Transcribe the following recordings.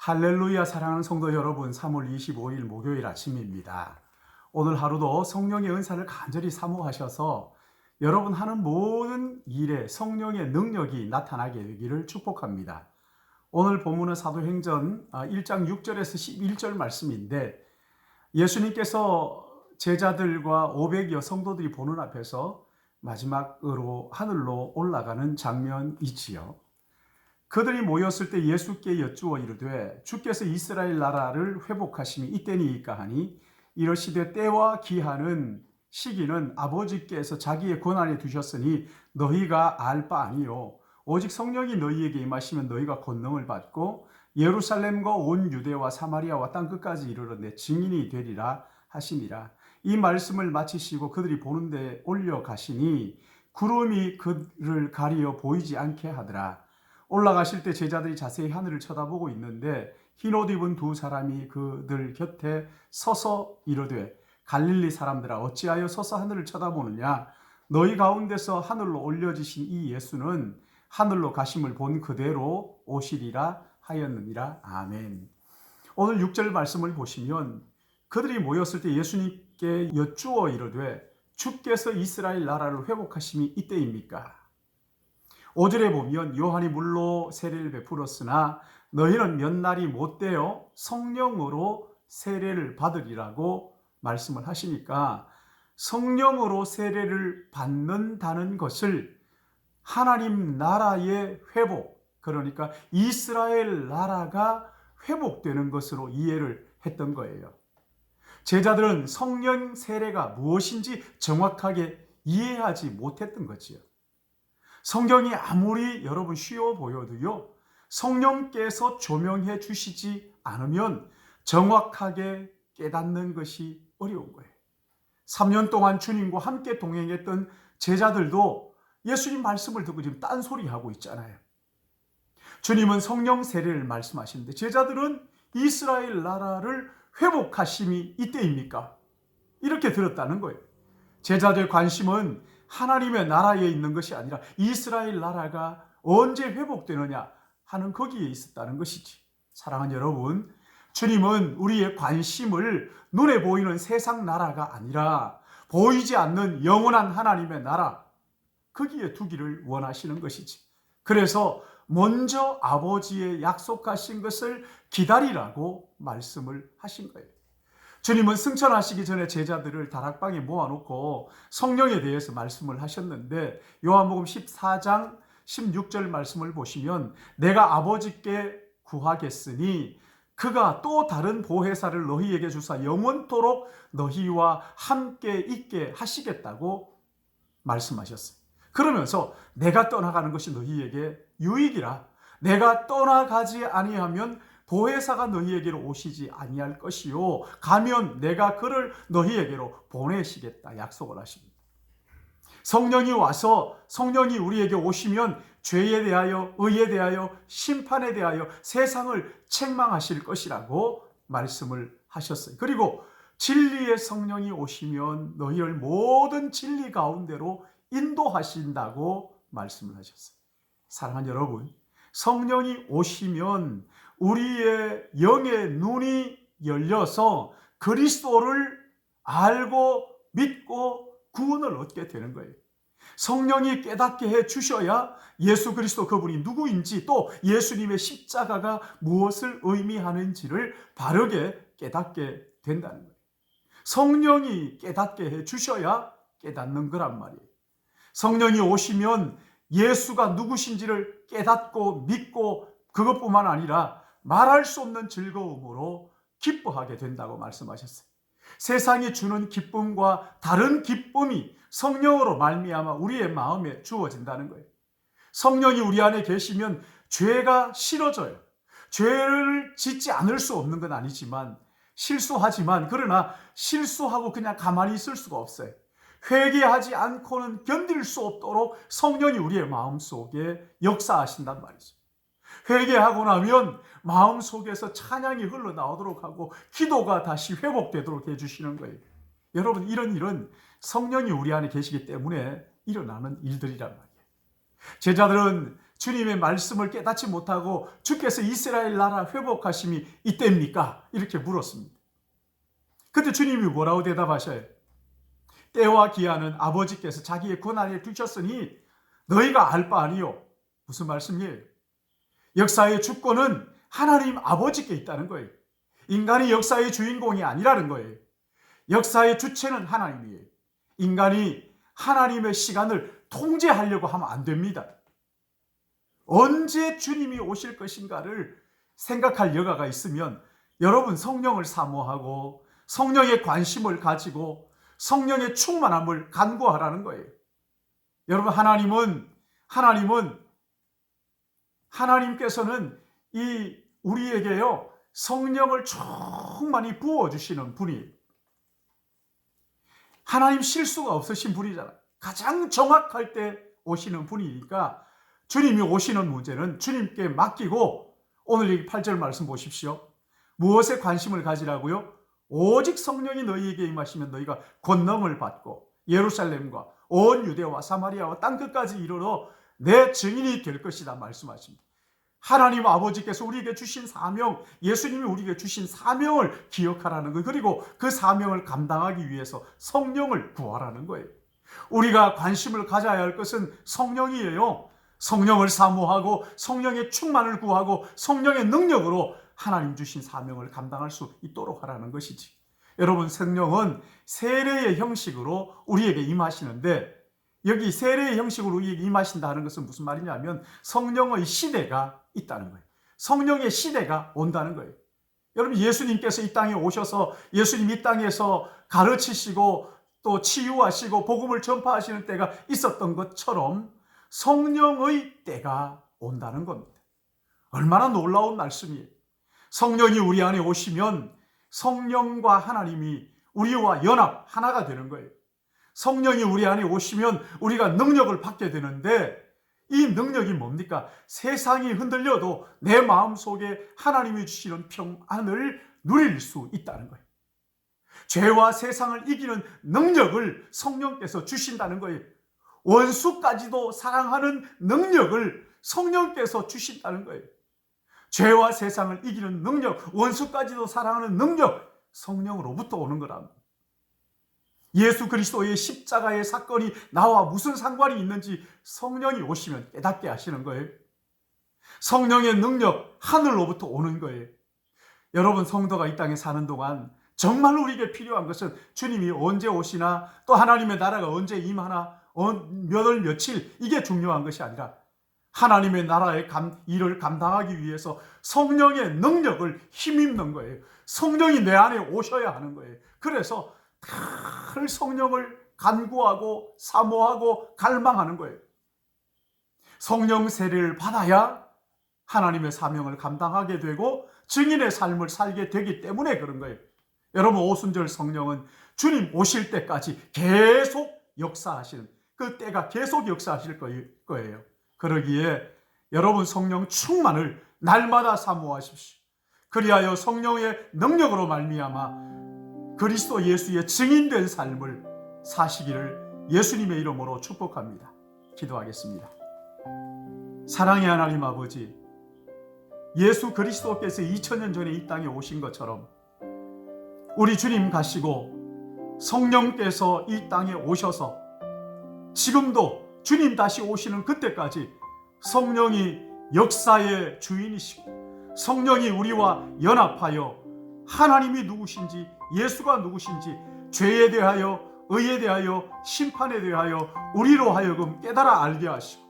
할렐루야. 사랑하는 성도 여러분, 3월 25일 목요일 아침입니다. 오늘 하루도 성령의 은사를 간절히 사모하셔서 여러분 하는 모든 일에 성령의 능력이 나타나게 되기를 축복합니다. 오늘 본문은 사도행전 1장 6절에서 11절 말씀인데, 예수님께서 제자들과 500여 성도들이 보는 앞에서 마지막으로 하늘로 올라가는 장면이지요. 그들이 모였을 때 예수께 여쭈어 이르되 주께서 이스라엘 나라를 회복하심이 이때니이까 하니, 이러시되 때와 기한은 시기는 아버지께서 자기의 권한에 두셨으니 너희가 알 바 아니요 오직 성령이 너희에게 임하시면 너희가 권능을 받고 예루살렘과 온 유대와 사마리아와 땅끝까지 이르러 내 증인이 되리라 하시니라. 이 말씀을 마치시고 그들이 보는 데 올려가시니 구름이 그를 가리어 보이지 않게 하더라. 올라가실 때 제자들이 자세히 하늘을 쳐다보고 있는데 흰 옷 입은 두 사람이 그들 곁에 서서 이르되 갈릴리 사람들아 어찌하여 서서 하늘을 쳐다보느냐. 너희 가운데서 하늘로 올려지신 이 예수는 하늘로 가심을 본 그대로 오시리라 하였느니라. 아멘. 오늘 6절 말씀을 보시면 그들이 모였을 때 예수님께 여쭈어 이르되 주께서 이스라엘 나라를 회복하심이 이때입니까? 5절에 보면 요한이 물로 세례를 베풀었으나 너희는 몇 날이 못되어 성령으로 세례를 받으리라고 말씀을 하시니까, 성령으로 세례를 받는다는 것을 하나님 나라의 회복, 그러니까 이스라엘 나라가 회복되는 것으로 이해를 했던 거예요. 제자들은 성령 세례가 무엇인지 정확하게 이해하지 못했던 거지요. 성경이 아무리 여러분 쉬워 보여도요, 성령께서 조명해 주시지 않으면 정확하게 깨닫는 것이 어려운 거예요. 3년 동안 주님과 함께 동행했던 제자들도 예수님 말씀을 듣고 지금 딴소리하고 있잖아요. 주님은 성령 세례를 말씀하시는데 제자들은 이스라엘 나라를 회복하심이 이때입니까? 이렇게 들었다는 거예요. 제자들의 관심은 하나님의 나라에 있는 것이 아니라 이스라엘 나라가 언제 회복되느냐 하는 거기에 있었다는 것이지. 사랑하는 여러분, 주님은 우리의 관심을 눈에 보이는 세상 나라가 아니라 보이지 않는 영원한 하나님의 나라, 거기에 두기를 원하시는 것이지. 그래서 먼저 아버지의 약속하신 것을 기다리라고 말씀을 하신 거예요. 주님은 승천하시기 전에 제자들을 다락방에 모아놓고 성령에 대해서 말씀을 하셨는데, 요한복음 14장 16절 말씀을 보시면 내가 아버지께 구하겠으니 그가 또 다른 보혜사를 너희에게 주사 영원토록 너희와 함께 있게 하시겠다고 말씀하셨어요. 그러면서 내가 떠나가는 것이 너희에게 유익이라. 내가 떠나가지 아니하면 보혜사가 너희에게로 오시지 아니할 것이요 가면 내가 그를 너희에게로 보내시겠다 약속을 하십니다. 성령이 와서 성령이 우리에게 오시면 죄에 대하여, 의에 대하여, 심판에 대하여 세상을 책망하실 것이라고 말씀을 하셨어요. 그리고 진리의 성령이 오시면 너희를 모든 진리 가운데로 인도하신다고 말씀을 하셨어요. 사랑하는 여러분, 성령이 오시면 우리의 영의 눈이 열려서 그리스도를 알고 믿고 구원을 얻게 되는 거예요. 성령이 깨닫게 해 주셔야 예수 그리스도 그분이 누구인지, 또 예수님의 십자가가 무엇을 의미하는지를 바르게 깨닫게 된다는 거예요. 성령이 깨닫게 해 주셔야 깨닫는 거란 말이에요. 성령이 오시면 예수가 누구신지를 깨닫고 믿고 그것뿐만 아니라 말할 수 없는 즐거움으로 기뻐하게 된다고 말씀하셨어요. 세상이 주는 기쁨과 다른 기쁨이 성령으로 말미암아 우리의 마음에 주어진다는 거예요. 성령이 우리 안에 계시면 죄가 싫어져요. 죄를 짓지 않을 수 없는 건 아니지만, 실수하지만, 그러나 실수하고 그냥 가만히 있을 수가 없어요. 회개하지 않고는 견딜 수 없도록 성령이 우리의 마음속에 역사하신단 말이죠. 회개하고 나면 마음속에서 찬양이 흘러나오도록 하고 기도가 다시 회복되도록 해주시는 거예요. 여러분, 이런 일은 성령이 우리 안에 계시기 때문에 일어나는 일들이란 말이에요. 제자들은 주님의 말씀을 깨닫지 못하고 주께서 이스라엘 나라 회복하심이 이때입니까? 이렇게 물었습니다. 그때 주님이 뭐라고 대답하셔요? 때와 기한은 아버지께서 자기의 권한에 두셨으니 너희가 알 바 아니요. 무슨 말씀이에요? 역사의 주권은 하나님 아버지께 있다는 거예요. 인간이 역사의 주인공이 아니라는 거예요. 역사의 주체는 하나님이에요. 인간이 하나님의 시간을 통제하려고 하면 안 됩니다. 언제 주님이 오실 것인가를 생각할 여가가 있으면 여러분 성령을 사모하고 성령의 관심을 가지고 성령의 충만함을 간구하라는 거예요. 여러분 하나님께서는 우리에게요 성령을 충만히 부어주시는 분이에요. 하나님 실수가 없으신 분이잖아요. 가장 정확할 때 오시는 분이니까 주님이 오시는 문제는 주님께 맡기고 오늘 이 8절 말씀 보십시오. 무엇에 관심을 가지라고요? 오직 성령이 너희에게 임하시면 너희가 권능을 받고 예루살렘과 온 유대와 사마리아와 땅끝까지 이르러 내 증인이 될 것이다 말씀하십니다. 하나님 아버지께서 우리에게 주신 사명, 예수님이 우리에게 주신 사명을 기억하라는 것, 그리고 그 사명을 감당하기 위해서 성령을 구하라는 거예요. 우리가 관심을 가져야 할 것은 성령이에요. 성령을 사모하고 성령의 충만을 구하고 성령의 능력으로 하나님 주신 사명을 감당할 수 있도록 하라는 것이지. 여러분, 성령은 세례의 형식으로 우리에게 임하시는데, 여기 세례의 형식으로 우리에게 임하신다는 것은 무슨 말이냐면 성령의 시대가 있다는 거예요. 성령의 시대가 온다는 거예요. 여러분, 예수님께서 이 땅에 오셔서 예수님 이 땅에서 가르치시고 또 치유하시고 복음을 전파하시는 때가 있었던 것처럼 성령의 때가 온다는 겁니다. 얼마나 놀라운 말씀이에요. 성령이 우리 안에 오시면 성령과 하나님이 우리와 연합 하나가 되는 거예요. 성령이 우리 안에 오시면 우리가 능력을 받게 되는데, 이 능력이 뭡니까? 세상이 흔들려도 내 마음속에 하나님이 주시는 평안을 누릴 수 있다는 거예요. 죄와 세상을 이기는 능력을 성령께서 주신다는 거예요. 원수까지도 사랑하는 능력을 성령께서 주신다는 거예요. 죄와 세상을 이기는 능력, 원수까지도 사랑하는 능력, 성령으로부터 오는 거랍니다. 예수 그리스도의 십자가의 사건이 나와 무슨 상관이 있는지 성령이 오시면 깨닫게 하시는 거예요. 성령의 능력, 하늘로부터 오는 거예요. 여러분, 성도가 이 땅에 사는 동안 정말 우리에게 필요한 것은 주님이 언제 오시나, 또 하나님의 나라가 언제 임하나, 몇 월 며칠, 이게 중요한 것이 아니라 하나님의 나라의 일을 감당하기 위해서 성령의 능력을 힘입는 거예요. 성령이 내 안에 오셔야 하는 거예요. 그래서 늘 성령을 간구하고 사모하고 갈망하는 거예요. 성령 세례를 받아야 하나님의 사명을 감당하게 되고 증인의 삶을 살게 되기 때문에 그런 거예요. 여러분, 오순절 성령은 주님 오실 때까지 계속 역사하시는, 그 때가 계속 역사하실 거예요. 그러기에 여러분, 성령 충만을 날마다 사모하십시오. 그리하여 성령의 능력으로 말미암아 그리스도 예수의 증인된 삶을 사시기를 예수님의 이름으로 축복합니다. 기도하겠습니다. 사랑의 하나님 아버지, 예수 그리스도께서 2000년 전에 이 땅에 오신 것처럼 우리 주님 가시고 성령께서 이 땅에 오셔서 지금도 주님 다시 오시는 그때까지 성령이 역사의 주인이시고 성령이 우리와 연합하여 하나님이 누구신지, 예수가 누구신지, 죄에 대하여, 의에 대하여, 심판에 대하여 우리로 하여금 깨달아 알게 하시고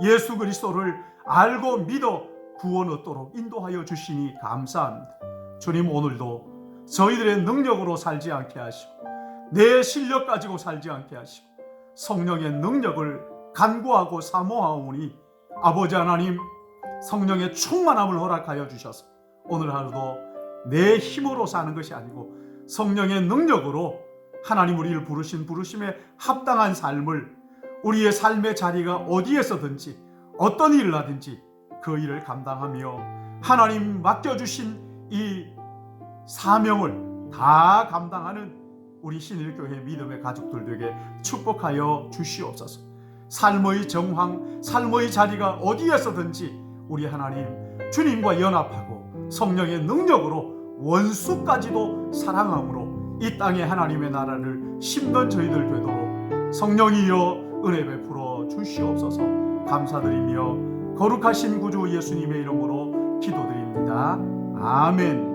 예수 그리스도를 알고 믿어 구원 얻도록 인도하여 주시니 감사합니다. 주님, 오늘도 저희들의 능력으로 살지 않게 하시고 내 실력 가지고 살지 않게 하시고 성령의 능력을 간구하고 사모하오니 아버지 하나님, 성령의 충만함을 허락하여 주셔서 오늘 하루도 내 힘으로 사는 것이 아니고 성령의 능력으로 하나님 우리를 부르신 부르심에 합당한 삶을, 우리의 삶의 자리가 어디에서든지 어떤 일을 하든지 그 일을 감당하며 하나님 맡겨주신 이 사명을 다 감당하는 우리 신일교회 믿음의 가족들 되게 축복하여 주시옵소서. 삶의 정황, 삶의 자리가 어디에서든지 우리 하나님 주님과 연합하고 성령의 능력으로 원수까지도 사랑함으로 이 땅에 하나님의 나라를 심는 저희들 되도록 성령이여 은혜 베풀어 주시옵소서. 감사드리며 거룩하신 구주 예수님의 이름으로 기도드립니다. 아멘.